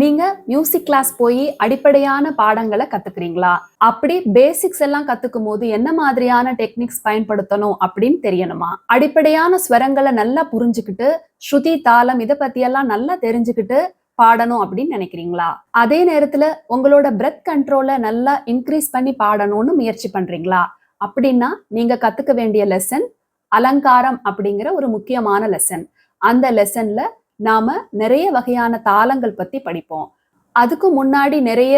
நீங்க music class போய் அடிப்படையான பாடங்களை கத்துக்கிறீங்களா? அப்படி பேசிக்ஸ் எல்லாம் கத்துக்கும் போது என்ன மாதிரியான டெக்னிக்ஸ் பயன்படுத்தணும் அப்படின்னு தெரியணுமா? அடிப்படையான ஸ்வரங்களை நல்லா புரிஞ்சுக்கிட்டு, ஸ்ருதி, தாளம் இத பத்தியெல்லாம் நல்லா தெரிஞ்சுக்கிட்டு பாடணும் அப்படின்னு நினைக்கிறீங்களா? அதே நேரத்துல உங்களோட பிரெத் கண்ட்ரோல நல்லா இன்க்ரீஸ் பண்ணி பாடணும்னு முயற்சி பண்றீங்களா? அப்படின்னா நீங்க கத்துக்க வேண்டிய லெசன் அலங்காரம் அப்படிங்கிற ஒரு முக்கியமான லெசன். அந்த லெசன்ல நாம நிறைய வகையான தாளங்கள் பத்தி படிப்போம். அதுக்கு முன்னாடி நிறைய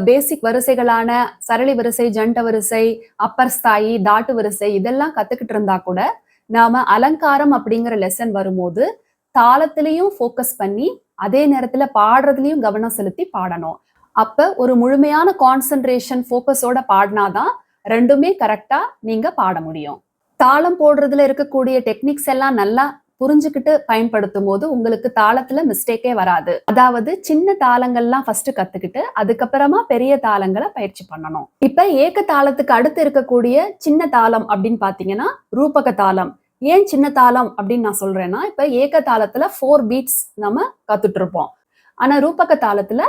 பேசிக் வரிசைகளான சரளி வரிசை, ஜண்ட வரிசை, அப்பர் ஸ்தாயி, தாட்டு வரிசை இதெல்லாம் கத்துக்கிட்டு இருந்தா கூட நாம அலங்காரம் அப்படிங்கிற லெசன் வரும்போது தாளத்திலையும் ஃபோக்கஸ் பண்ணி அதே நேரத்துல பாடுறதுலயும் கவனம் செலுத்தி பாடணும். அப்ப ஒரு முழுமையான கான்சென்ட்ரேஷன் ஃபோக்கஸோட பாடினாதான் ரெண்டுமே கரெக்டா நீங்க பாட முடியும். தாளம் போடுறதுல இருக்கக்கூடிய டெக்னிக்ஸ் எல்லாம் நல்லா புரிஞ்சுக்கிட்டு பயன்படுத்தும் போது உங்களுக்கு தாளத்துல மிஸ்டேக்கே வராது. அதாவது சின்ன தாளங்கள்லாம் ஃபர்ஸ்ட் கத்துக்கிட்டு அதுக்கப்புறமா பெரிய தாளங்களை பயிற்சி பண்ணணும். இப்ப ஏக தாளத்துக்கு அடுத்து இருக்கக்கூடிய சின்ன தாளம் அப்படின்னு பாத்தீங்கன்னா ரூபக தாளம். ஏன் சின்ன தாளம் அப்படின்னு நான் சொல்றேன்னா, இப்ப ஏக தாளத்துல 4 பீட்ஸ் நம்ம கத்துட்டு இருப்போம். ஆனா ரூபக தாளத்துல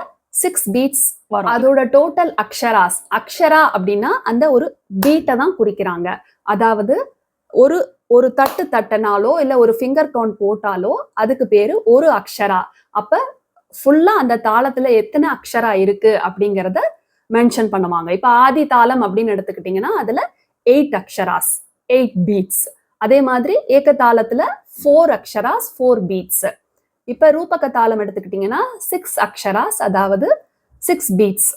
6 பீட்ஸ் வரும். அதோட டோட்டல் அக்ஷராஸ். அக்ஷரா அப்படின்னா அந்த ஒரு பீட்டை தான் குறிக்கிறாங்க. அதாவது ஒரு ஒரு தட்டு தட்டனாலோ இல்ல ஒரு ஃபிங்கர் கவுண்ட் போட்டாலோ அதுக்கு பேரு ஒரு அக்ஷரா. அப்ப ஃபுல்லா அந்த தாளத்துல எத்தனை அக்ஷரா இருக்கு அப்படிங்கறத மென்ஷன் பண்ணுவாங்க. இப்ப ஆதி தாளம் அப்படின்னு எடுத்துக்கிட்டீங்கன்னா அதுல 8 அக்ஷராஸ், 8 பீட்ஸ். அதே மாதிரி ஏக தாளத்துல 4 அக்ஷராஸ், 4 பீட்ஸ். இப்ப ரூபக தாளம் எடுத்துக்கிட்டீங்கன்னா 6 அக்ஷராஸ், அதாவது 6 பீட்ஸ்.